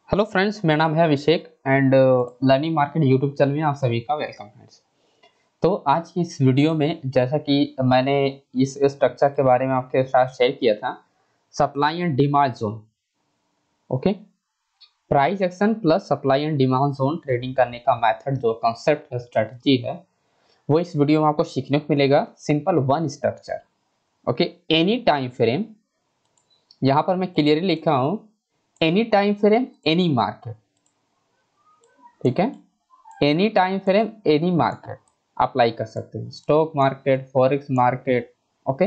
Hello friends, मेरा नाम है Abhishek and learning market YouTube channel में आप सभी का वेलकम फ्रेंड्स। तो आज की इस वीडियो में जैसा कि मैंने इस स्ट्रक्चर के बारे में आपके साथ शेयर किया था, supply and demand zone. Okay, price action plus supply and demand zone trading करने का मेथड, जो कॉन्सेप्ट है, स्ट्रेटजी है, वो इस वीडियो में आपको सीखने को मिलेगा। Simple one structure. Okay, any time frame, यहाँ पर मैं क्लियरली लिखा हूँ, any time frame any market. ठीक है, any time frame any market apply कर सकते हैं, stock market, forex market. Okay,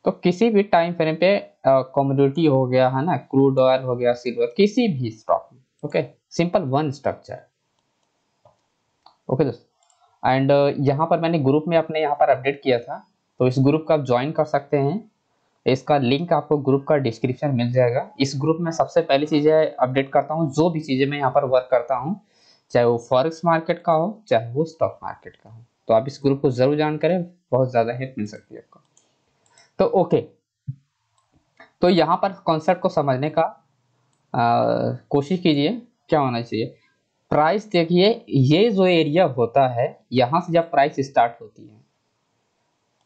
तो किसी भी टाइम फ्रेम पे कमोडिटी हो गया है ना, क्रूड ऑयल हो गया, सिल्वर, किसी भी स्टॉक में। Okay, simple one structure. Okay दोस्तों, एंड यहाँ पर मैंने ग्रुप में अपने यहाँ पर अपडेट किया था, तो इस ग्रुप का आप ज्वाइन कर सकते हैं। इसका लिंक आपको ग्रुप का डिस्क्रिप्शन मिल जाएगा। इस ग्रुप में सबसे पहली चीजें अपडेट करता हूँ, जो भी चीजें मैं यहाँ पर वर्क करता हूँ, चाहे वो फॉरेक्स मार्केट का हो, चाहे वो स्टॉक मार्केट का हो। तो आप इस ग्रुप को जरूर ज्वाइन करें, बहुत ज्यादा हेल्प मिल सकती है आपको। तो ओके, तो यहाँ पर कॉन्सेप्ट को समझने का कोशिश कीजिए। क्या होना चाहिए, प्राइस देखिए, ये जो एरिया होता है, यहाँ से जब प्राइस स्टार्ट होती है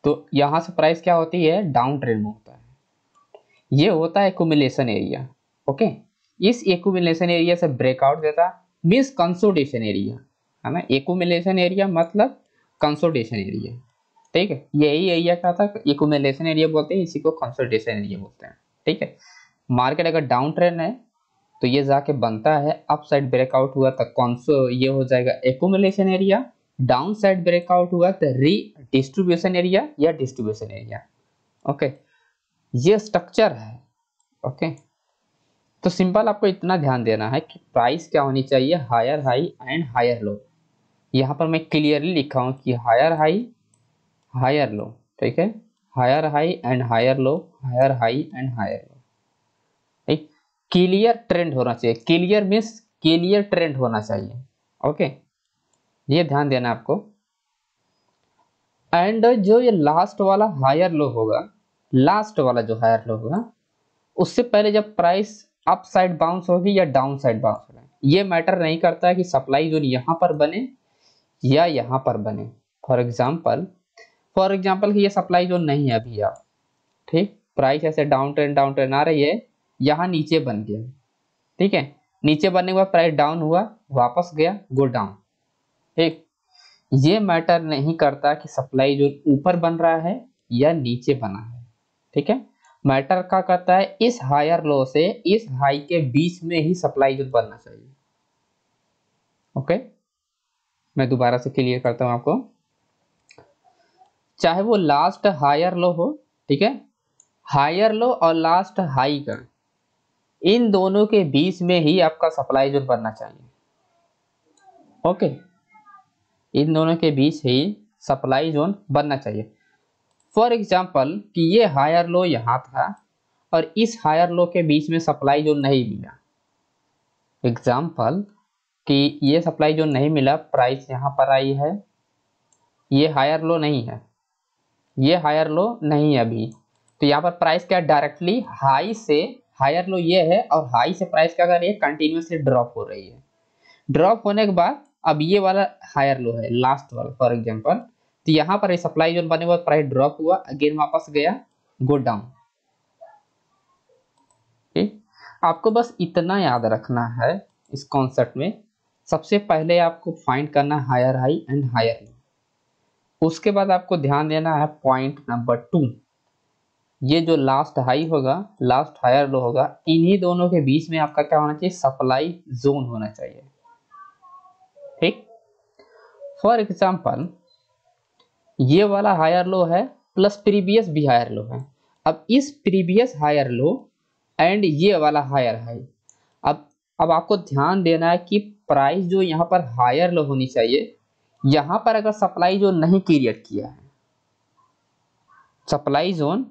तो यहाँ से प्राइस क्या होती है, डाउन ट्रेंड में होता है। ये होता है एक्यूमुलेशन एरिया। ओके, इस एक्यूमुलेशन एरिया से ब्रेकआउट देता मीन्स कंसोलिडेशन एरिया, है ना। एक्यूमुलेशन एरिया मतलब कंसोलिडेशन एरिया। ठीक है, यही एरिया क्या था, एक्यूमुलेशन एरिया बोलते हैं, इसी को कंसोलिडेशन एरिया बोलते हैं। ठीक है, मार्केट अगर डाउन ट्रेंड है तो ये जाके बनता है, अप साइड ब्रेकआउट हुआ तो कौनसो ये हो जाएगा accumulation area, down side breakout हुआ तो री डिस्ट्रीब्यूशन एरिया या डिस्ट्रीब्यूशन एरिया। ओके, ये स्ट्रक्चर है। ओके, तो सिंपल आपको इतना ध्यान देना है कि प्राइस क्या होनी चाहिए, higher high and higher low. यहाँ पर मैं क्लियरली लिखा हूँ कि हायर हाई, हायर लो। ठीक है, higher high and higher low, higher high and higher low. ठीक, क्लियर ट्रेंड होना चाहिए। क्लियर मीन्स क्लियर ट्रेंड होना चाहिए। ओके, ये ध्यान देना आपको। एंड जो ये लास्ट वाला हायर लो होगा, लास्ट वाला जो हायर लो होगा, उससे पहले जब प्राइस अप साइड बाउंस होगी या डाउन साइड बाउंस होगा, ये मैटर नहीं करता है कि सप्लाई जोन यहाँ पर बने या यहाँ पर बने। फॉर एग्जाम्पल कि ये सप्लाई जोन नहीं है अभी, आप ठीक, प्राइस ऐसे डाउन ट्रेंड आ रही है, यहाँ नीचे बन गया। ठीक है, नीचे बनने के बाद प्राइस डाउन हुआ, वापस गया, गो डाउन। ठीक, ये मैटर नहीं करता कि सप्लाई जोन ऊपर बन रहा है या नीचे बना है। ठीक है, मैटर क्या करता है, इस हायर लो से इस हाई के बीच में ही सप्लाई जोन बनना चाहिए। ओके, मैं दोबारा से क्लियर करता हूं आपको, चाहे वो लास्ट हायर लो हो, ठीक है, हायर लो और लास्ट हाई का, इन दोनों के बीच में ही आपका सप्लाई जोन बनना चाहिए। ओके, इन दोनों के बीच ही सप्लाई जोन बनना चाहिए। फॉर एग्जाम्पल कि ये हायर लो यहाँ था और इस हायर लो के बीच में सप्लाई जोन नहीं मिला। एग्जाम्पल कि ये सप्लाई जोन नहीं मिला, प्राइस यहाँ पर आई है, ये हायर लो नहीं है, ये हायर लो नहीं है अभी, तो यहाँ पर प्राइस क्या डायरेक्टली हाई से, हायर लो ये है और हाई से प्राइस क्या कर रही है, कंटिन्यूसली ड्रॉप हो रही है। ड्रॉप होने के बाद अब ये वाला हायर लो है, लास्ट वाला फॉर एग्जाम्पल, तो यहाँ पर सप्लाई जोन बने के बाद प्राइस ड्रॉप हुआ, अगेन वापस गया, गो डाउन। ठीक, आपको बस इतना याद रखना है इस कॉन्सेप्ट में, सबसे पहले आपको फाइंड करना है higher high and higher low. उसके बाद आपको ध्यान देना है पॉइंट नंबर 2, ये जो लास्ट हाई होगा, लास्ट हायर लो होगा, इन्हीं दोनों के बीच में आपका क्या होना चाहिए, सप्लाई जोन होना चाहिए। ठीक, फॉर एग्जाम्पल ये वाला हायर लो है प्लस प्रीवियस भी हायर लो है। अब इस प्रीवियस हायर लो एंड ये वाला हायर हाई, अब अब आपको ध्यान देना है कि प्राइस जो यहाँ पर हायर लो होनी चाहिए, यहाँ पर अगर सप्लाई जोन नहीं क्रिएट किया है, सप्लाई जोन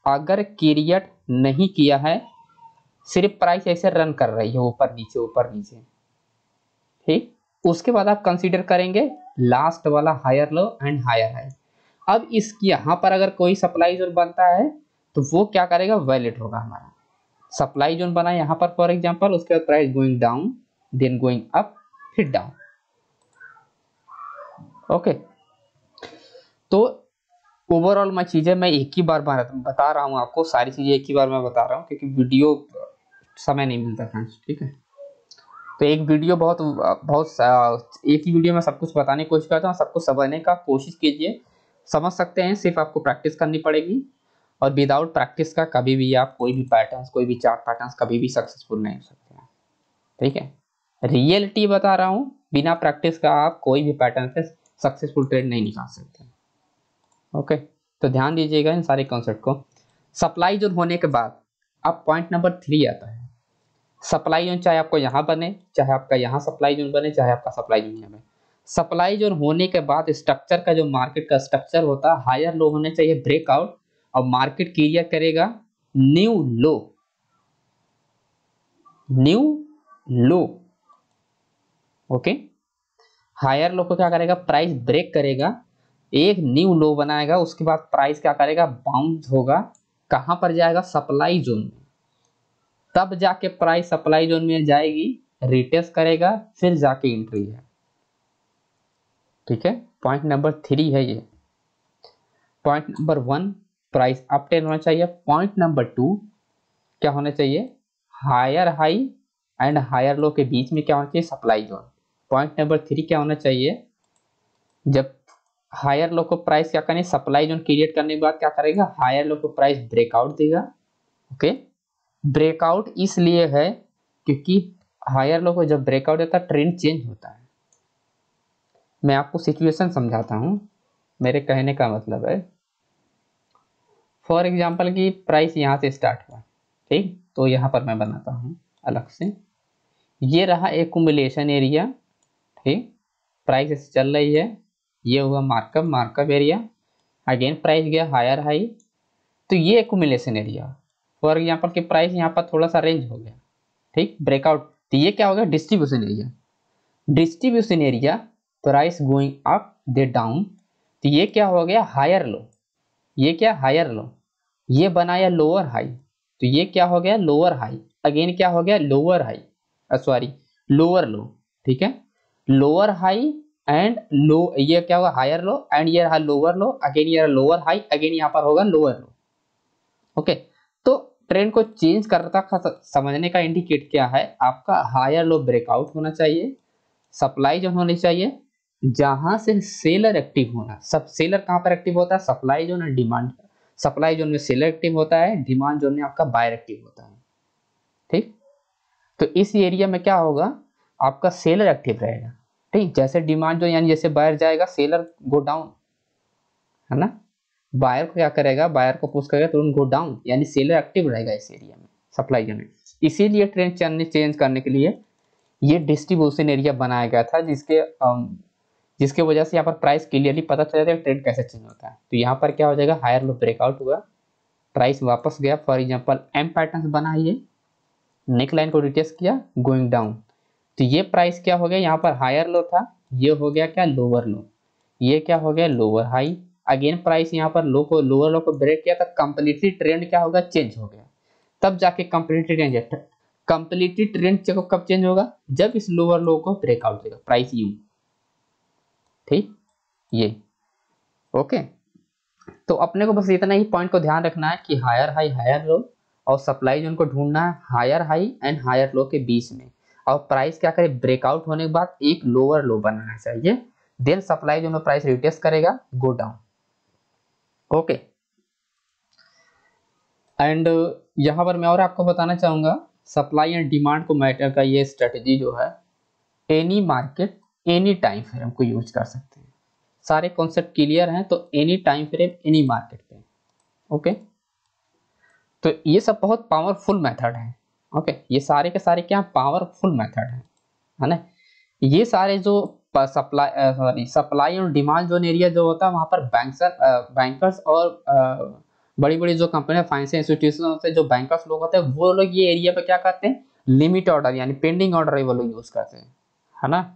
अगर क्रिएट नहीं किया है, सिर्फ प्राइस ऐसे रन कर रही है ऊपर नीचे ऊपर नीचे, ठीक, उसके बाद आप कंसीडर करेंगे लास्ट वाला higher low and higher high. अब इस यहाँ पर अगर कोई सप्लाई जोन बनता है तो वो क्या करेगा, वैलिड होगा हमारा। सप्लाई जोन बना यहाँ पर फॉर एग्जांपल, उसके बाद price going down, then going up, फिर डाउन। ओके, तो ओवरऑल मैं चीजें मैं एक ही बार बता रहा हूँ आपको, सारी चीजें एक ही बार मैं बता रहा हूँ क्योंकि वीडियो समय नहीं मिलता फ्रेंड्स, ठीक है। तो एक वीडियो एक ही वीडियो में सब कुछ बताने की कोशिश करता हूँ, सब कुछ समझने का कोशिश कीजिए, समझ सकते हैं, सिर्फ आपको प्रैक्टिस करनी पड़ेगी। और विदाउट प्रैक्टिस का कभी भी आप कोई भी पैटर्न्स, कोई भी चार्ट पैटर्न्स कभी भी सक्सेसफुल नहीं हो सकते हैं, ठीक है। रियलिटी बता रहा हूँ, बिना प्रैक्टिस का आप कोई भी पैटर्न से सक्सेसफुल ट्रेड नहीं निकाल सकते। ओके, तो ध्यान दीजिएगा इन सारे कॉन्सेप्ट को। सप्लाई जोन होने के बाद अब पॉइंट नंबर 3 आता है। सप्लाई जोन चाहे आपको यहाँ बने, चाहे आपका यहाँ सप्लाई जोन बने, चाहे आपका सप्लाई जोन यहाँ बने, सप्लाई जोन होने के बाद स्ट्रक्चर का जो मार्केट का स्ट्रक्चर होता है, हायर लो होने चाहिए, ब्रेकआउट, और मार्केट क्लियर करेगा न्यू लो, न्यू लो। ओके, हायर लो को क्या करेगा, प्राइस ब्रेक करेगा, एक न्यू लो बनाएगा, उसके बाद प्राइस क्या करेगा, बाउंस होगा, कहां पर जाएगा, सप्लाई जोन में, तब जाके प्राइस सप्लाई जोन में जाएगी, रिटेस्ट करेगा, फिर जाके एंट्री है, ठीक है। पॉइंट नंबर 3 है ये। Point number 1 price up trend होना चाहिए। पॉइंट नंबर 2 क्या होना चाहिए, higher high and higher low के बीच में क्या होना चाहिए, सप्लाई जोन। पॉइंट नंबर 3 क्या होना चाहिए, जब हायर लो को प्राइस क्या करने, सप्लाई जोन क्रिएट करने के बाद क्या करेगा, हायर लो को प्राइस ब्रेकआउट देगा। ओके, ब्रेकआउट इसलिए है क्योंकि हायर लो को जब ब्रेकआउट देता है ट्रेंड चेंज होता है। मैं आपको सिचुएशन समझाता हूं, मेरे कहने का मतलब है, फॉर एग्जांपल की प्राइस यहां से स्टार्ट हुआ, ठीक, तो यहां पर मैं बनाता हूं अलग से, ये रहा एक्यूमुलेशन एरिया, ठीक, प्राइस ऐसे चल रही है, ये हुआ markup, markup area, again price गया हायर हाई, तो ये एक्यूमुलेशन एरिया। फॉर एग्जांपल कि प्राइस यहाँ पर थोड़ा सा रेंज हो गया, ठीक, ब्रेकआउट, तो ये क्या हो गया, distribution area. Distribution area, price going up they down, तो ये क्या हो गया, हायर लो, ये क्या, हायर लो, ये बनाया लोअर हाई, तो ये क्या हो गया, लोअर हाई, अगेन क्या हो गया, लोअर हाई, सॉरी लोअर लो, ठीक है, लोअर हाई एंड लो, ये क्या होगा, हायर लो, एंड ये रहा लोअर लो, अगेन ये रहा लोअर हाई, अगेन यहाँ पर होगा लोअर लो। ओके, तो ट्रेंड को चेंज करता समझने का इंडिकेट क्या है, आपका हायर लो ब्रेकआउट होना चाहिए, सप्लाई जोन होनी चाहिए, जहां से सेलर एक्टिव होना। सब सेलर कहां पर एक्टिव होता है, सप्लाई जोन और डिमांड। सप्लाई जोन में सेलर एक्टिव होता है, डिमांड जोन में आपका बायर एक्टिव होता है, ठीक। तो इस एरिया में क्या होगा, आपका सेलर एक्टिव रहेगा, ठीक, जैसे डिमांड जोन यानी जैसे बायर जाएगा, सेलर गो डाउन, है ना, बायर को क्या करेगा, बायर को पुश करेगा तुरंत गो डाउन, यानी सेलर एक्टिव रहेगा इस एरिया में, सप्लाई जोन में। इसीलिए ट्रेंड चेंज करने के लिए ये डिस्ट्रीब्यूशन एरिया बनाया गया था, जिसके वजह से यहाँ पर प्राइस क्लियरली पता चल जाता है ट्रेंड कैसे चेंज होता है। तो यहाँ पर क्या हो जाएगा, हायर लो ब्रेकआउट हुआ, प्राइस वापस गया, फॉर एग्जांपल एम पैटर्न बना, ये नेक लाइन को रिटेस्ट किया, गोइंग डाउन, तो ये प्राइस क्या हो गया, यहाँ पर हायर लो था, ये हो गया क्या, लोअर लो, ये क्या हो गया, लोअर हाई, अगेन प्राइस यहाँ पर लो को, लोअर लो को ब्रेक किया, तो कंप्लीटली ट्रेंड क्या होगा, चेंज हो गया, तब जाके कंप्लीटली ट्रेंड कब चेंज होगा, जब इस लोअर लो को ब्रेकआउट देगा प्राइस यू, ठीक, ये। ओके, तो अपने को बस इतना ही पॉइंट को ध्यान रखना है कि हायर हाई हायर लो, और सप्लाई जोन को ढूंढना है higher high and higher low के बीच में, और प्राइस क्या करे, ब्रेकआउट होने के बाद एक लोअर लो बनाना चाहिए, देन सप्लाई जोन में प्राइस रिटेस्ट करेगा, गो डाउन। ओके, एंड यहां पर मैं और आपको बताना चाहूंगा, सप्लाई एंड डिमांड को मैटर का ये स्ट्रेटेजी जो है, any market any time frame को यूज कर सकते हैं। सारे कॉन्सेप्ट क्लियर हैं, तो any time frame any market पे। ओके, तो ये सब बहुत पावरफुल मेथड है। ओके, ये सारे के सारे क्या पावरफुल मेथड है ना। ये सारे जो सप्लाई और डिमांड जोन एरिया जो होता है, वहां पर बैंकर्स और बड़ी बड़ी जो कंपनियां, फाइनेंशियल इंस्टीट्यूशन से जो बैंकर्स लोग होते हैं, वो लोग ये एरिया पे क्या करते हैं, लिमिट ऑर्डर यानी पेंडिंग ऑर्डर वो लोग यूज करते हैं, है ना।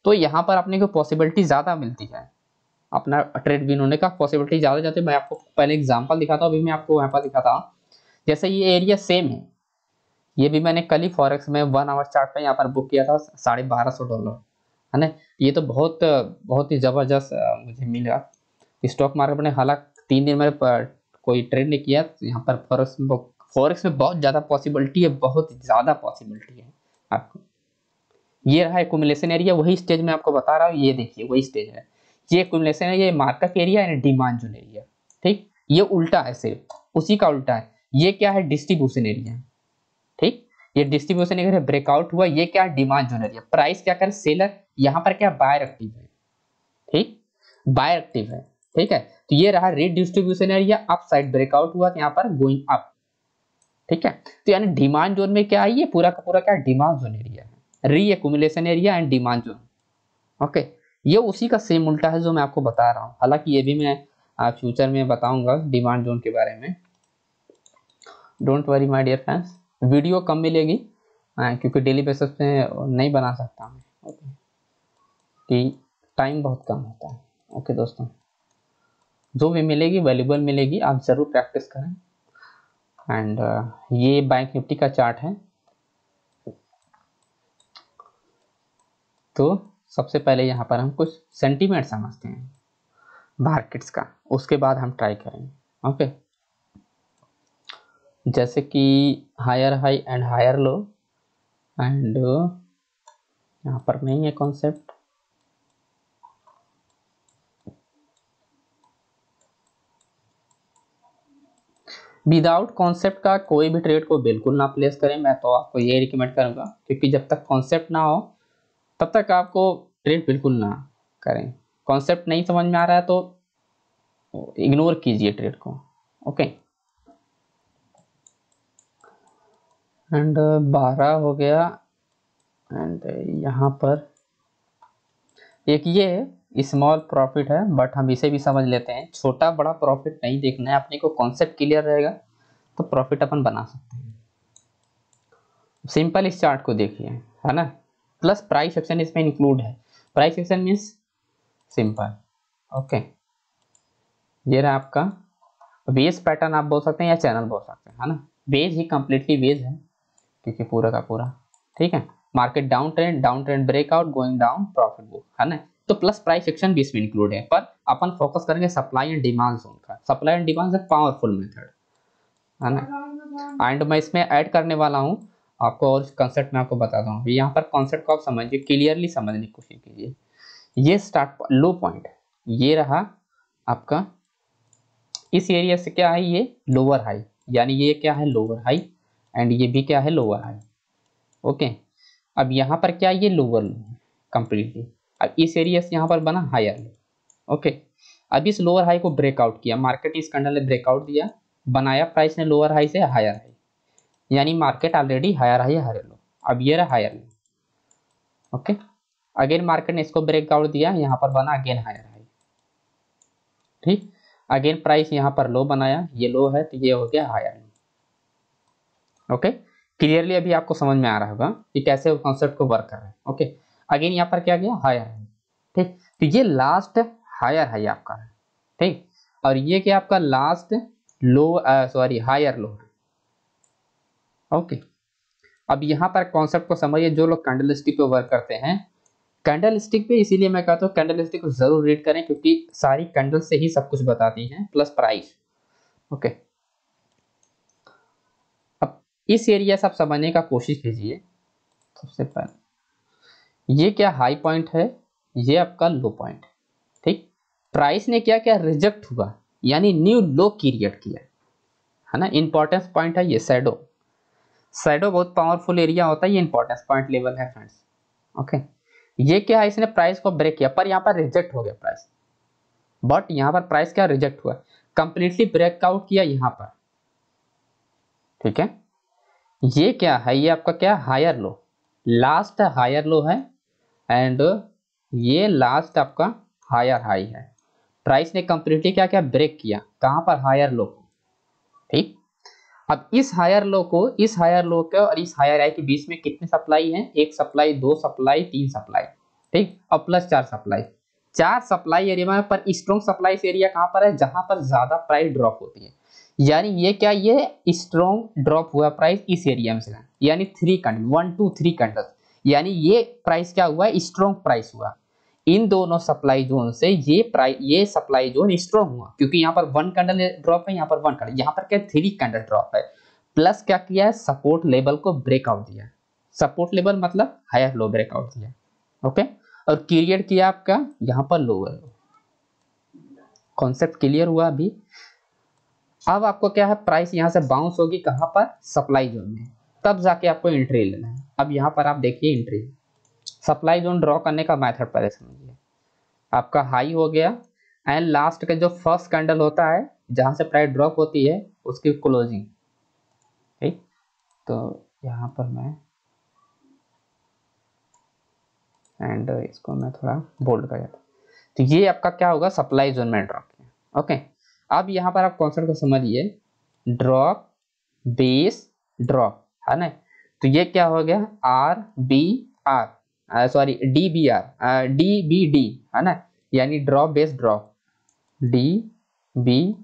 तो यहाँ पर अपने को पॉसिबिलिटी ज्यादा मिलती है, अपना ट्रेड विन होने का पॉसिबिलिटी ज्यादा जाती है। मैं आपको पहले एग्जांपल दिखाता हूँ, अभी मैं आपको यहाँ पर दिखाता हूँ, जैसे ये एरिया सेम है, ये भी मैंने कल ही फॉरेक्स में 1 आवर चार्ट पे यहाँ पर बुक किया था $1250, है ना। ये तो बहुत बहुत ही ज़बरदस्त मुझे मिला स्टॉक मार्केट में। हालांकि 3 दिन मैंने कोई ट्रेड नहीं किया, यहाँ पर फॉरेक्स में बहुत ज़्यादा पॉसिबिलिटी है, बहुत ज़्यादा पॉसिबिलिटी है आपको। ये रहा एक्यूमुलेशन एरिया, वही स्टेज में आपको बता रहा हूँ, ये देखिए वही स्टेज है। ये एक्यूमुलेशन है, ये मार्कअप एरिया है, डिमांड जोन एरिया, ठीक। ये उल्टा है, सिर्फ उसी का उल्टा है। ये क्या है, डिस्ट्रीब्यूशन एरिया, ठीक। ये डिस्ट्रीब्यूशन एरिया ब्रेकआउट हुआ, ये क्या है, डिमांड जोन एरिया। प्राइस क्या करे, सेलर, यहाँ पर क्या बायर एक्टिव है, ठीक, बायर एक्टिव है, ठीक है। तो ये रहा redistribution area, up side breakout हुआ, यहाँ पर गोइंग अप, ठीक है। तो यानी डिमांड जोन में क्या है, ये पूरा का पूरा क्या डिमांड जोन एरिया है, री accumulation area and demand zone, okay. ये उसी का सेम उल्टा है जो मैं आपको बता रहा हूँ। हालांकि ये भी मैं फ्यूचर में बताऊंगा डिमांड जोन के बारे में। Don't worry my dear friends, video कम मिलेगी क्योंकि डेली बेसिस पे नहीं बना सकता मैं, ओके, कि टाइम बहुत कम होता है। ओके दोस्तों, जो भी मिलेगी वैल्यूबल मिलेगी, आप ज़रूर प्रैक्टिस करें। एंड ये बैंक निफ्टी का चार्ट है। तो सबसे पहले यहाँ पर हम कुछ सेंटीमेंट समझते हैं मार्केट्स का, उसके बाद हम ट्राई करेंगे, ओके। जैसे कि higher high and higher low, and यहाँ पर नहीं है कॉन्सेप्ट। विदाउट कॉन्सेप्ट का कोई भी ट्रेड को बिल्कुल ना प्लेस करें, मैं तो आपको ये रिकमेंड करूँगा, क्योंकि जब तक कॉन्सेप्ट ना हो तब तक आपको ट्रेड बिल्कुल ना करें। कॉन्सेप्ट नहीं समझ में आ रहा है तो इग्नोर कीजिए ट्रेड को, ओके। एंड 12 हो गया। एंड यहाँ पर एक ये स्मॉल प्रॉफिट है, बट हम इसे भी समझ लेते हैं। छोटा बड़ा प्रॉफिट नहीं देखना है अपने को, कॉन्सेप्ट क्लियर रहेगा तो प्रॉफिट अपन बना सकते हैं। सिंपल इस चार्ट को देखिए, है ना, प्लस प्राइस एक्शन इसमें इंक्लूड है। Price action means simple, okay. ये रहा आपका वेज पैटर्न, आप बोल सकते हैं या चैनल बोल सकते हैं, है ना। वेज ही कंप्लीटली वेज है क्योंकि पूरा का पूरा, ठीक है। Market down trend breakout, going down, profit book, है ना। तो प्लस प्राइस एक्शन भी इसमें इंक्लूड है, पर अपन फोकस करेंगे सप्लाई एंड डिमांड जोन का। सप्लाई एंड डिमांड एक पावरफुल मेथड, है ना। एंड मैं इसमें ऐड करने वाला हूँ आपको, और कंसेप्ट मैं आपको बताता हूँ। यहाँ पर कॉन्सेप्ट को आप समझिए, क्लियरली समझने की कोशिश कीजिए। ये स्टार्ट लो पॉइंट, ये रहा आपका, इस एरिया से क्या है, ये लोअर हाई, यानी ये क्या है, लोअर हाई, एंड ये भी क्या है, लोअर हाई, ओके। अब यहाँ पर क्या, ये लोअर लो है कंप्लीटली। अब इस एरिया से यहाँ पर बना हायर लो, ओके। अब इस लोअर हाई को ब्रेकआउट किया मार्केट, इस कैंडल ने ब्रेकआउट दिया, बनाया प्राइस ने लोअर हाई से हायर हाई, यानी market already higher high higher low. अब ये रहा higher low, okay. Again market ने इसको ब्रेकआउट दिया, यहाँ पर बना अगेन हायर हाई, ठीक। अगेन प्राइस यहाँ पर लो बनाया, ये लो है तो ये हो गया हायर लो, ओके। क्लियरली अभी आपको समझ में आ रहा होगा कि कैसे कॉन्सेप्ट को वर्क कर रहा है, ओके। अगेन यहाँ पर क्या गया, हायर हाई, ठीक। तो ये लास्ट हायर हाई आपका है, ठीक। और ये क्या आपका लास्ट लो, सॉरी हायर लो है, ओके। अब यहाँ पर कॉन्सेप्ट को समझिए, जो लोग कैंडल स्टिक पे वर्क करते हैं, कैंडल स्टिक पे, इसीलिए मैं कहता हूँ कैंडल स्टिक को जरूर रीड करें, क्योंकि सारी कैंडल से ही सब कुछ बताती हैं, प्लस प्राइस, ओके। अब इस एरिया से आप समझने का कोशिश कीजिए। सबसे पहले ये क्या हाई पॉइंट है, ये आपका लो पॉइंट, ठीक। प्राइस ने क्या क्या रिजेक्ट हुआ, यानी न्यू लो क्रिएट किया, है ना। इंपॉर्टेंस पॉइंट है ये शैडो, शैडो बहुत पावरफुल एरिया होता है, ये इंपॉर्टेंस पॉइंट लेवल है फ्रेंड्स, ओके। ये क्या है, इसने प्राइस को ब्रेक किया, पर यहाँ पर रिजेक्ट हो गया प्राइस, बट यहाँ पर प्राइस क्या रिजेक्ट हुआ, कंप्लीटली ब्रेकआउट किया यहाँ पर, ठीक है। ये क्या है, ये आपका क्या higher low, last higher low है, एंड ये लास्ट आपका हायर हाई है। प्राइस ने कंप्लीटली क्या क्या ब्रेक किया, कहां पर, हायर लो, ठीक। अब इस हायर लो को, इस हायर लो के और इस हायर हाई के बीच में कितने सप्लाई हैं, एक सप्लाई, दो सप्लाई, तीन सप्लाई, ठीक। और प्लस चार सप्लाई, चार सप्लाई एरिया में, पर स्ट्रॉन्ग सप्लाई एरिया कहां पर है, जहां पर ज्यादा प्राइस ड्रॉप होती है। यानी ये क्या, ये स्ट्रॉन्ग ड्रॉप हुआ प्राइस इस एरिया में से, यानी 3 कैंडल 1 2 3 कैंडल, यानी ये प्राइस क्या हुआ, स्ट्रॉन्ग प्राइस हुआ। इन दोनों सप्लाई जोन से ये सप्लाई जोन स्ट्रॉन्ग हुआ, क्योंकि यहाँ पर 1 कैंडल ड्रॉप है, यहाँ पर 1 कैंडल, यहाँ पर क्या 3 कैंडल ड्रॉप है। प्लस क्या किया है, सपोर्ट लेवल को ब्रेकआउट दिया। सपोर्ट लेवल मतलब हायर लो ब्रेकआउट दिया। ओके, और पीरियड किया आपका यहाँ पर लोअर। कॉन्सेप्ट क्लियर हुआ अभी। अब आपको क्या है, प्राइस यहाँ से बाउंस होगी कहाँ पर, सप्लाई जोन में, तब जाके आपको एंट्री लेना है। अब यहाँ पर आप देखिए एंट्री, सप्लाई जोन ड्रॉ करने का मेथड पहले समझिए। आपका हाई हो गया एंड लास्ट का जो फर्स्ट कैंडल होता है जहां से प्राइस ड्रॉप होती है उसकी क्लोजिंग, ठीक। तो यहाँ पर मैं एंड इसको मैं थोड़ा बोल्ड कर देता हूँ। तो ये आपका क्या होगा, सप्लाई जोन में ड्रॉप किया। ओके, अब यहाँ पर आप कॉन्सेप्ट को समझिए, ड्रॉप बेस ड्रॉप है ना। तो ये क्या हो गया, R B R, sorry D B R, D B D है ना, यानी drop base drop, D B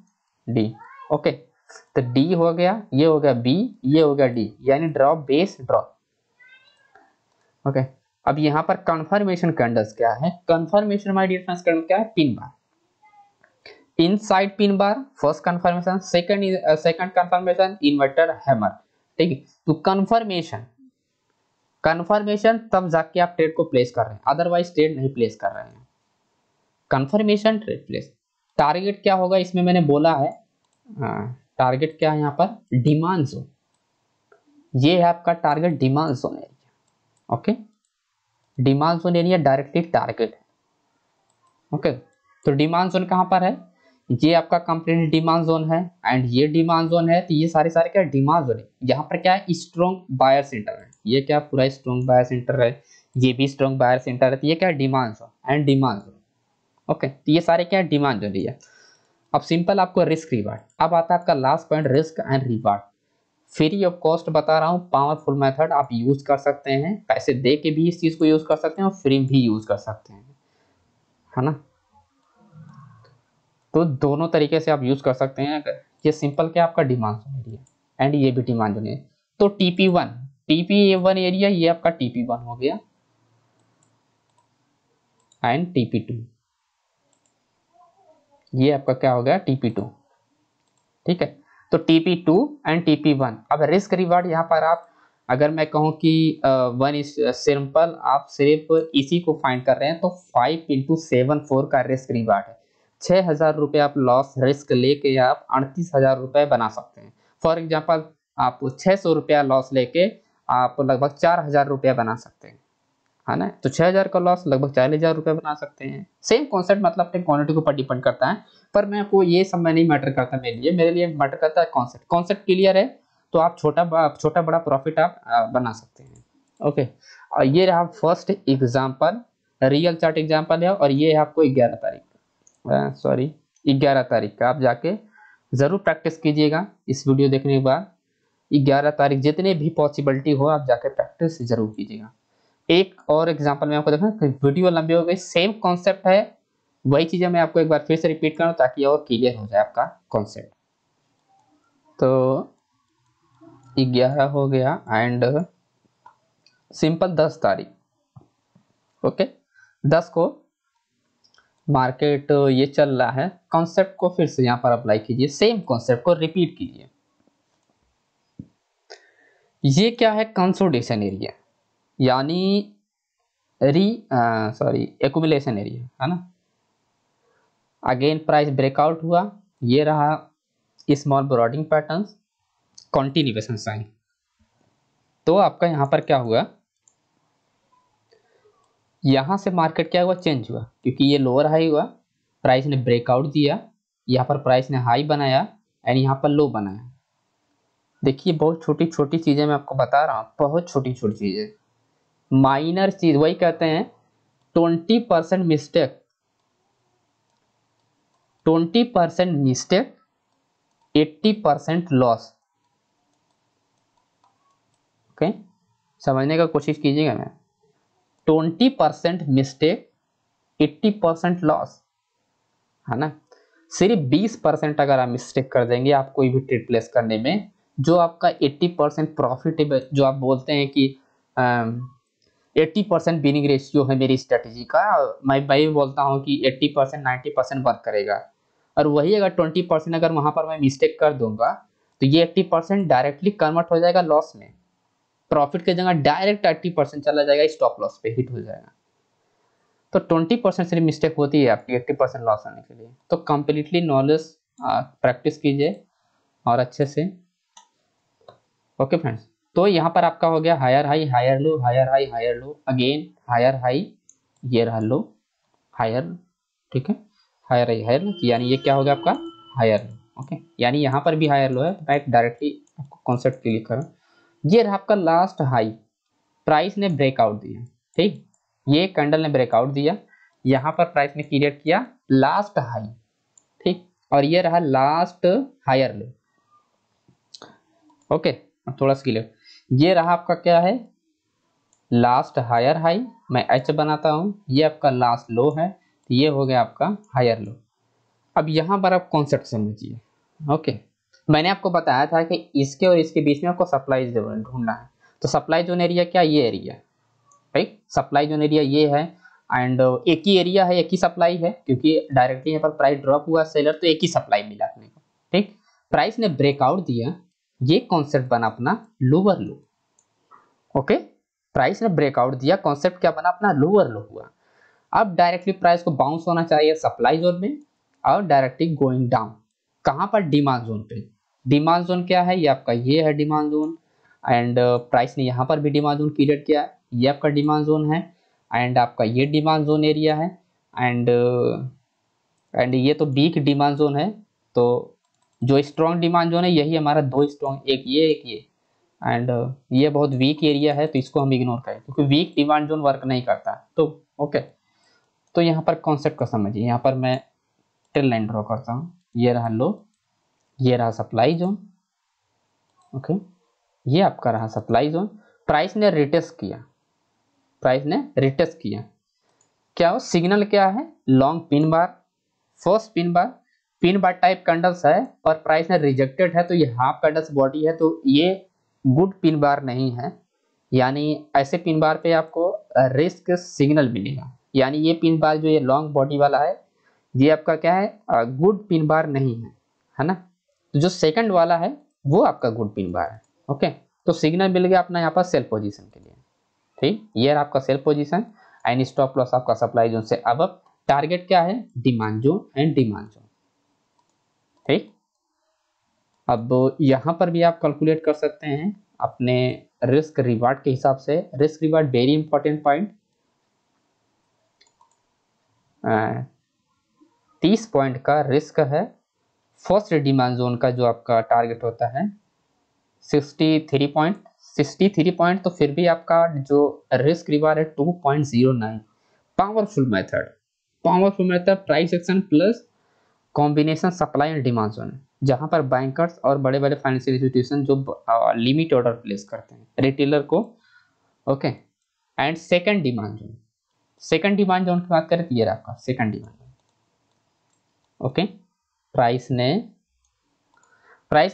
D. Okay, तो डी हो गया, ये हो गया बी, ये हो गया डी, यानी ड्रॉप बेस ड्रॉप। ओके, अब यहाँ पर कंफर्मेशन कैंडल्स क्या है, कंफर्मेशन माय डियर फ्रेंड्स क्या है, pin bar, inside pin bar first confirmation, second confirmation inverter hammer, ठीक है। तो कंफर्मेशन तब जाके आप ट्रेड को प्लेस कर रहे हैं, अदरवाइज ट्रेड नहीं प्लेस कर रहे हैं। कंफर्मेशन ट्रेड प्लेस, टारगेट क्या होगा इसमें मैंने बोला है, टारगेट क्या है यहाँ पर, डिमांड जोन, ये है आपका target demand zone area. Okay, demand zone area directly target है। ओके, तो डिमांड जोन कहाँ पर है, ये आपका कंप्लीट डिमांड जोन है एंड ये डिमांड जोन है। तो ये सारे सारे क्या डिमांड जोन है, यहाँ पर क्या है स्ट्रॉन्ग बायर सेंटर है, ये क्या पूरा स्ट्रॉन्ग बायर सेंटर है, ये भी स्ट्रॉन्ग बायर सेंटर है। तो ये क्या demand zone and demand zone. Okay, तो ये सारे क्या डिमांड जोन है। अब सिंपल आपको रिस्क रिवार्ड, अब आता है आपका last point, risk and reward. Free of cost बता रहा हूँ, पावरफुल मेथड आप यूज कर सकते हैं, पैसे दे के भी इस चीज को यूज कर सकते हैं और फ्री भी यूज कर सकते हैं, है ना। तो दोनों तरीके से आप यूज कर सकते हैं। ये सिंपल क्या आपका डिमांड जोन एरिया एंड ये भी डिमांड जोन है। तो टीपी1 एरिया ये आपका टीपी1 हो गया एंड टीपी2 ये आपका क्या हो गया, टीपी2, ठीक है। तो टीपी2 एंड टीपी1। अब रिस्क रिवार्ड यहाँ पर आप, अगर मैं कहूँ कि वन इज सिंपल, आप सिर्फ इसी को फाइंड कर रहे हैं तो 5 × 7 4 का रिस्क रिवार्ड है। 6,000 रुपये आप लॉस रिस्क लेके आप 38,000 रुपये बना सकते हैं। फॉर एग्जाम्पल आप 600 रुपया लॉस लेके आप लगभग 4,000 रुपया बना सकते हैं, है ना। तो 6,000 का लॉस लगभग 40,000 रुपये बना सकते हैं। सेम कॉन्सेप्ट, मतलब अपने क्वांटिटी के ऊपर डिपेंड करता है। पर मैं आपको ये सब में नहीं मैटर करता, मेरे लिए मैटर करता है कॉन्सेप्ट। कॉन्सेप्ट क्लियर है तो आप छोटा बड़ा प्रॉफिट आप बना सकते हैं। ओके, और ये रहा first example, real chart example है, और ये है आपको 11 तारीख का, सॉरी 11 तारीख का। आप जाके जरूर प्रैक्टिस कीजिएगा इस वीडियो देखने के बाद। 11 तारीख जितने भी पॉसिबिलिटी हो आप जाके प्रैक्टिस जरूर कीजिएगा। एक और एग्जांपल में आपको देखा, वीडियो लंबी हो गई, सेम कॉन्सेप्ट है, वही चीजें मैं आपको एक बार फिर से रिपीट करूं ताकि और क्लियर हो जाए आपका कॉन्सेप्ट। तो 11 हो गया एंड सिंपल 10 तारीख, ओके 10 को मार्केट ये चल रहा है। कॉन्सेप्ट को फिर से यहाँ पर अप्लाई कीजिए, सेम कॉन्सेप्ट को रिपीट कीजिए। ये क्या है, कंसोलिडेशन एरिया, यानी एक्यूमुलेशन एरिया, है ना। अगेन प्राइस ब्रेकआउट हुआ, ये रहा स्मॉल ब्रॉडिंग पैटर्न, कंटिन्यूएशन साइन। तो आपका यहाँ पर क्या हुआ, यहाँ से मार्केट क्या हुआ, चेंज हुआ, क्योंकि ये लोअर हाई हुआ, प्राइस ने ब्रेकआउट दिया, यहाँ पर प्राइस ने हाई बनाया एंड यहाँ पर लो बनाया। देखिए बहुत छोटी छोटी चीजें मैं आपको बता रहा हूँ, बहुत छोटी छोटी चीजें, माइनर चीज, वही कहते हैं 20% मिस्टेक, 20% मिस्टेक 80% लॉस। ओके, समझने का कोशिश कीजिएगा मैं, 20% मिस्टेक 80% लॉस, है ना। सिर्फ 20% अगर आप मिस्टेक कर देंगे आप कोई भी ट्रेड प्लेस करने में, जो आपका 80% प्रॉफिटेबल, जो आप बोलते हैं कि 80% विनिंग रेशियो है मेरी स्ट्रेटेजी का, मैं भी बोलता हूँ कि 80% 90% वर्क करेगा, और वही अगर 20% अगर वहां पर मैं मिस्टेक कर दूंगा तो ये 80% डायरेक्टली कन्वर्ट हो जाएगा लॉस में, प्रॉफिट की जगह डायरेक्ट 80% चला जाएगा स्टॉप लॉस पे हिट हो जाएगा। तो 20% सिर्फ मिस्टेक होती है आपकी 80% लॉस आने के लिए। तो कंप्लीटली नॉलेज प्रैक्टिस कीजिए और अच्छे से। ओके फ्रेंड्स, तो यहाँ पर आपका हो गया higher high higher low higher high higher low, again higher high, ये रहा लो हायर, ठीक है, हायर हाई हायर लो, यानी ये क्या हो गया आपका हायर लो। ओके, यानी यहाँ पर भी हायर लो है, तो मैं डायरेक्टली आपको कॉन्सेप्ट क्लियर करूँ। ये रहा आपका लास्ट हाई, प्राइस ने ब्रेकआउट दिया, ठीक, ये कैंडल ने ब्रेकआउट दिया, यहाँ पर प्राइस ने क्रिएट किया लास्ट हाई, ठीक, और ये रहा लास्ट हायर लो। ओके, अब थोड़ा सा क्लियर, ये रहा आपका क्या है लास्ट हायर हाई, मैं एच बनाता हूं, ये आपका लास्ट लो है, तो ये हो गया आपका हायर लो। अब यहां पर आप कॉन्सेप्ट समझिए। ओके, मैंने आपको बताया था कि इसके और इसके बीच में आपको सप्लाई जोन ढूंढना है। तो सप्लाई जोन एरिया क्या, ये area, right, supply zone area ये है, एंड एक ही एरिया है, एक ही सप्लाई है, क्योंकि डायरेक्टली यहाँ पर प्राइस ड्रॉप हुआ सेलर, तो एक ही सप्लाई मिला अपने को, ठीक। प्राइस ने ब्रेकआउट दिया, ये कॉन्सेप्ट बना अपना लोअर लो। ओके, प्राइस ने ब्रेकआउट दिया, कॉन्सेप्ट क्या बना अपना लोअर लो हुआ। अब डायरेक्टली प्राइस को बाउंस होना चाहिए सप्लाई जोन में, और डायरेक्टली गोइंग डाउन कहां पर, डिमांड जोन पे। डिमांड जोन क्या है, ये आपका ये है डिमांड जोन, एंड प्राइस ने यहाँ पर भी डिमांड जोन क्रिएट किया, ये आपका डिमांड जोन है, एंड आपका ये डिमांड जोन एरिया है, एंड ये तो वीक डिमांड जोन है। तो जो स्ट्रॉन्ग डिमांड जोन है यही हमारा दो स्ट्रॉन्ग, एक ये, एंड ये बहुत वीक एरिया है, तो इसको हम इग्नोर करें क्योंकि वीक डिमांड जोन वर्क नहीं करता। तो ओके, तो यहाँ पर कॉन्सेप्ट को समझिए, यहाँ पर मैं टेल लाइन ड्रॉ करता हूँ, ये रहा लो, ये रहा सप्लाई जोन। ओके, ये आपका रहा सप्लाई जोन, प्राइस ने रिटेस्ट किया, प्राइस ने रिटेस्ट किया, क्या हो सिग्नल क्या है, long pin bar, first pin bar type candles है, और प्राइस ने रिजेक्टेड है, तो ये हाफ कैंडल्स बॉडी है, तो ये गुड पिन बार नहीं है, यानी ऐसे पिन बार पे आपको रिस्क सिग्नल मिलेगा, यानी ये पिन बार जो ये लॉन्ग बॉडी वाला है ये आपका क्या है गुड पिन बार नहीं है ना। तो जो सेकंड वाला है वो आपका गुड पिन बार है। ओके, तो सिग्नल मिल गया अपना यहाँ पर सेल पोजीशन के लिए, ठीक, ये आपका sell position, and stop loss आपका सप्लाई जोन से अब टारगेट क्या है, demand zone and demand zone, ठीक। अब यहाँ पर भी आप कैलकुलेट कर सकते हैं अपने रिस्क रिवार्ड के हिसाब से। Risk reward very important point, 30 point का रिस्क है, फर्स्ट डिमांड जोन का जो आपका टारगेट होता है 63 पॉइंट, तो फिर भी आपका जो रिस्क रिवार्ड है 2.09। Powerful method price action plus combination supply and demand zone, जहां पर बैंकर्स और बड़े बड़े फाइनेंशियल इंस्टीट्यूशन जो लिमिट ऑर्डर प्लेस करते हैं रिटेलर को। Okay, and second demand zone, second demand zone की बात करें तो ये रहा आपका second demand zone. Okay, price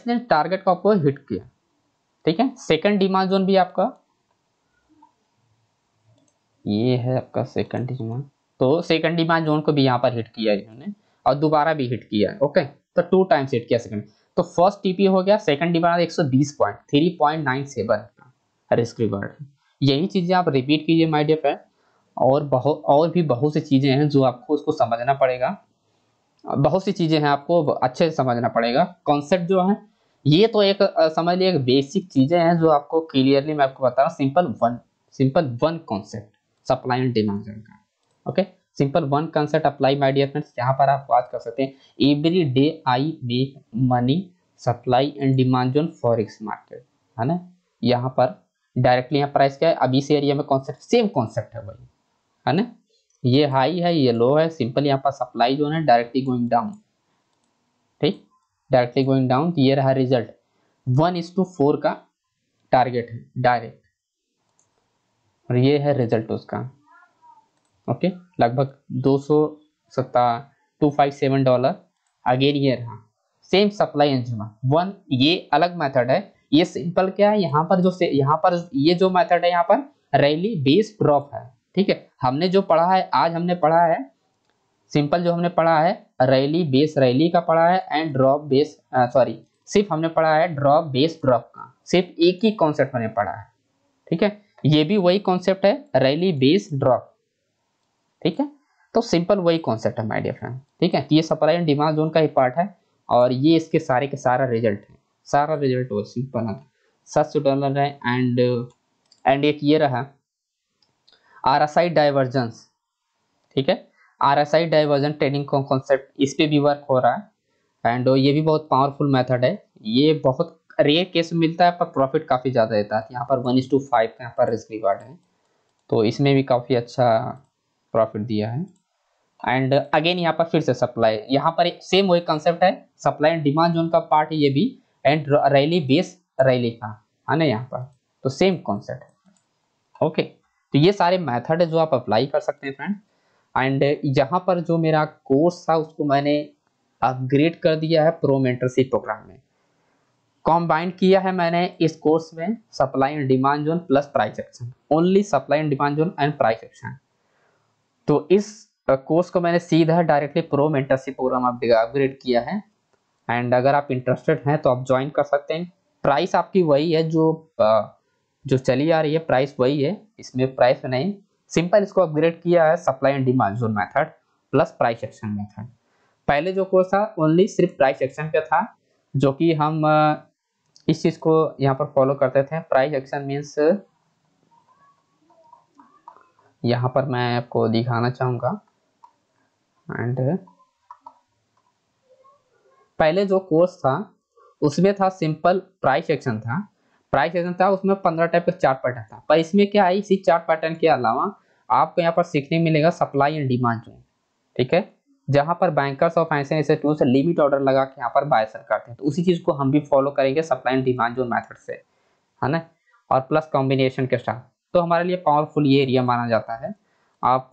ने टारगेट को आपको हिट किया, ठीक है। सेकंड डिमांड जोन भी आपका ये है आपका सेकंड डिमांड, तो सेकंड डिमांड जोन को भी यहाँ पर हिट किया इन्होंने, और दोबारा भी हिट किया है। ओके, तो 2 टाइम्स हिट किया सेकंड, तो फर्स्ट टीपी हो गया, second demand 120 point, 3.97 risk reward. यही चीजें आप रिपीट कीजिए माय डियर फ्रेंड, और भी बहुत सी चीजें हैं जो आपको उसको समझना पड़ेगा, बहुत सी चीजें हैं आपको अच्छे से समझना पड़ेगा। कॉन्सेप्ट जो है ये तो एक समझ लीजिए बेसिक चीजें हैं जो आपको क्लियरली मैं आपको बता रहा हूँ, simple one concept supply and demand का। Okay, simple one concept apply my dear friends, यहाँ पर आप बात कर सकते हैं every day I make money supply and demand zone forex market, है ना। यहाँ पर डायरेक्टली यहाँ प्राइस क्या है, अभी इस एरिया में कॉन्सेप्ट सेम कॉन्सेप्ट है वही, है ना। ये हाई है ये लो है, सिंपल यहाँ पर सप्लाई जोन है डायरेक्टली गोइंग डाउन, ठीक, डायरेक्टली गोइंग डाउन। ये रहा रिजल्ट 1:4 का टारगेट है डायरेक्ट, और ये है रिजल्ट उसका। ओके, लगभग $257 अगेन ये रहा same supply and demand one, ये अलग मेथड है। ये सिंपल क्या है, यहाँ पर ये जो मेथड है यहाँ पर रैली बेस ड्रॉप है। ठीक है, हमने जो पढ़ा है आज हमने पढ़ा है सिंपल, जो हमने पढ़ा है रैली का पढ़ा है एंड ड्रॉप बेस सॉरी सिर्फ हमने पढ़ा है ड्रॉप बेस ड्रॉप का, सिर्फ एक ही कॉन्सेप्ट हमने पढ़ा है। ठीक है, ये भी वही कॉन्सेप्ट है रैली बेस ड्रॉप। ठीक है, तो सिंपल वही कॉन्सेप्ट है माय डियर फ्रेंड। ठीक है, ये सप्लाई एंड डिमांड जोन का ही पार्ट है और ये इसके सारे के सारा रिजल्ट है, सारा रिजल्ट वो सिंपल है, $7 है। एंड एक ये रहा RSI डाइवर्जेंस। ठीक है, RSI डाइवर्जन ट्रेडिंग कॉन्सेप्ट, इस पे भी वर्क हो रहा है एंड ये भी बहुत पावरफुल मेथड है। ये बहुत रेयर केस में मिलता है पर प्रॉफिट काफ़ी ज़्यादा देता है। यहाँ पर 1:5 का यहाँ पर रिस्क रिवार्ड है, तो इसमें भी काफ़ी अच्छा प्रॉफिट दिया है। एंड अगेन यहाँ पर फिर से सप्लाई, यहाँ पर सेम वही कंसेप्ट है, सप्लाई एंड डिमांड जोन का पार्ट है ये भी एंड रैली बेस रैली का है ना यहाँ पर, तो सेम कॉन्सेप्ट है। ओके, तो ये सारे मेथड है जो आप अप्लाई कर सकते हैं फ्रेंड। एंड यहाँ पर जो मेरा कोर्स था उसको मैंने अपग्रेड कर दिया है प्रो मेंटरशिप प्रोग्राम में, कॉम्बाइन किया है मैंने इस कोर्स में supply and demand zone plus price action, only supply and demand zone and price action. तो इस कोर्स को मैंने सीधा directly pro mentorship program upgrade किया है एंड अगर आप इंटरेस्टेड हैं तो आप ज्वाइन कर सकते हैं। प्राइस आपकी वही है जो चली आ रही है, प्राइस वही है, इसमें प्राइस नहीं, सिंपल इसको अपग्रेड किया है supply and demand zone method plus price action method. पहले जो कोर्स था ओनली सिर्फ प्राइस एक्शन का था, जो कि हम इस चीज को यहाँ पर फॉलो करते थे। प्राइस एक्शन मीन्स यहाँ पर मैं आपको दिखाना चाहूंगा एंड पहले जो कोर्स था उसमें था सिंपल प्राइस एक्शन था, उसमें 15 टाइप का चार्ट पैटर्न था। पर इसमें क्या है, इसी चार्ट पैटर्न के अलावा आपको यहाँ पर सीखने मिलेगा सप्लाई एंड डिमांड जोन। ठीक है, जहां पर बैंकर्स और फाइनेंशियल इंस्टीट्यूट से लिमिट ऑर्डर लगा के यहाँ पर बाय सेल करते हैं, तो उसी चीज को हम भी फॉलो करेंगे supply and demand zone method से, है ना, और प्लस कॉम्बिनेशन के साथ। तो हमारे लिए पावरफुल ये एरिया माना जाता है, आप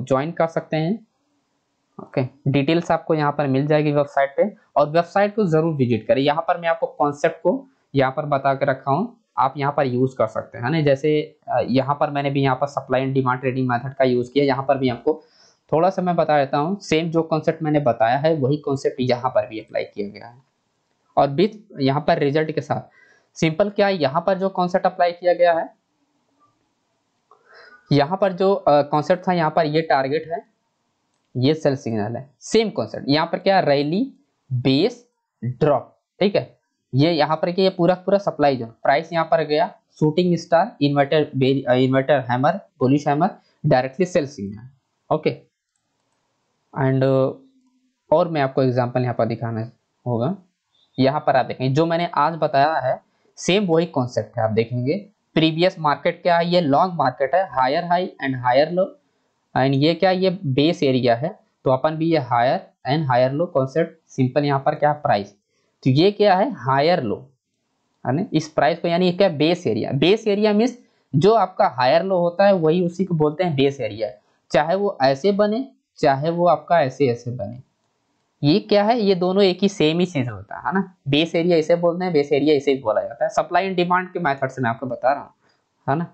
ज्वाइन कर सकते हैं। ओके, डिटेल्स आपको यहाँ पर मिल जाएगी वेबसाइट पे, और वेबसाइट को जरूर विजिट करें। यहाँ पर मैं आपको कॉन्सेप्ट को यहाँ पर बता के रखा हूँ, आप यहाँ पर यूज कर सकते हैं ना। जैसे यहाँ पर मैंने भी यहाँ पर supply and demand trading method का यूज किया, यहाँ पर भी आपको थोड़ा सा मैं बता देता हूँ, सेम जो कॉन्सेप्ट मैंने बताया है वही कॉन्सेप्ट यहाँ पर भी अप्लाई किया गया है और विथ यहाँ पर रिजल्ट के साथ। सिंपल क्या है, यहाँ पर जो कॉन्सेप्ट अप्लाई किया गया है, यहाँ पर जो कॉन्सेप्ट था, यहाँ पर ये टारगेट है, ये सेल सिग्नल है, सेम कॉन्सेप्ट। यहाँ पर क्या, रैली बेस ड्रॉप। ठीक है, ये यहाँ पर क्या, ये पूरा सप्लाई जोन, प्राइस यहाँ पर गया shooting star, inverter hammer, bullish hammer, directly sell signal. Okay, and और मैं आपको एग्जांपल यहाँ पर दिखाना होगा। यहाँ पर आप देखेंगे जो मैंने आज बताया है सेम वही कॉन्सेप्ट है, आप देखेंगे प्रीवियस मार्केट क्या है, ये लॉन्ग मार्केट है, higher high and higher low, and ये क्या, ये बेस एरिया है, तो अपन भी ये higher and higher low concept. Simple यहाँ पर क्या प्राइस, तो ये क्या है हायर लो, है ना, इस प्राइस को, यानी क्या बेस एरिया मीन्स जो आपका हायर लो होता है वही उसी को बोलते हैं बेस एरिया, चाहे वो ऐसे बने चाहे वो आपका ऐसे बने, ये क्या है, ये दोनों एक ही सेम ही चीज होता है ना। बेस एरिया इसे बोलते हैं, बेस एरिया इसे बोला जाता है। सप्लाई एंड डिमांड के मेथड से मैं आपको बता रहा हूँ, है ना,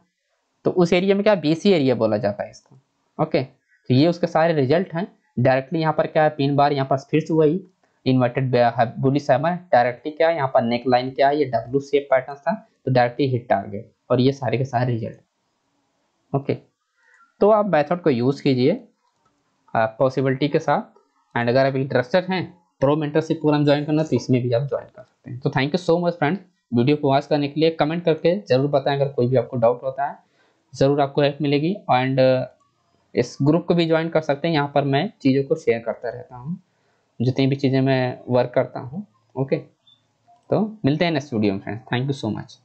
तो उस एरिया में क्या बेसी एरिया बोला जाता है इसको। ओके, तो ये उसके सारे रिजल्ट हैं। डायरेक्टली यहाँ पर क्या है, पिन बार यहाँ पर फिर से वही इन्वर्टेड बुलिश हैमर, डायरेक्टली क्या है यहाँ पर नेक लाइन क्या है, ये डब्ल्यू शेप पैटर्न था, तो डायरेक्टली हिट टारगेट, और ये सारे के सारे रिजल्ट। ओके, तो आप मेथड को यूज कीजिए पॉसिबिलिटी के साथ, एंड अगर आप इंटरेस्टेड हैं प्रो मेंटरशिप प्रोग्राम ज्वाइन करना तो इसमें भी आप ज्वाइन कर सकते हैं। तो thank you so much friends, video को वॉच करने के लिए। कमेंट करके जरूर बताएं अगर कोई भी आपको डाउट होता है, ज़रूर आपको हेल्प मिलेगी। एंड इस ग्रुप को भी ज्वाइन कर सकते हैं, यहाँ पर मैं चीज़ों को शेयर करता रहता हूँ, जितनी भी चीज़ें मैं वर्क करता हूँ। ओके, तो मिलते हैं नेक्स्ट वीडियो में friends, thank you so much.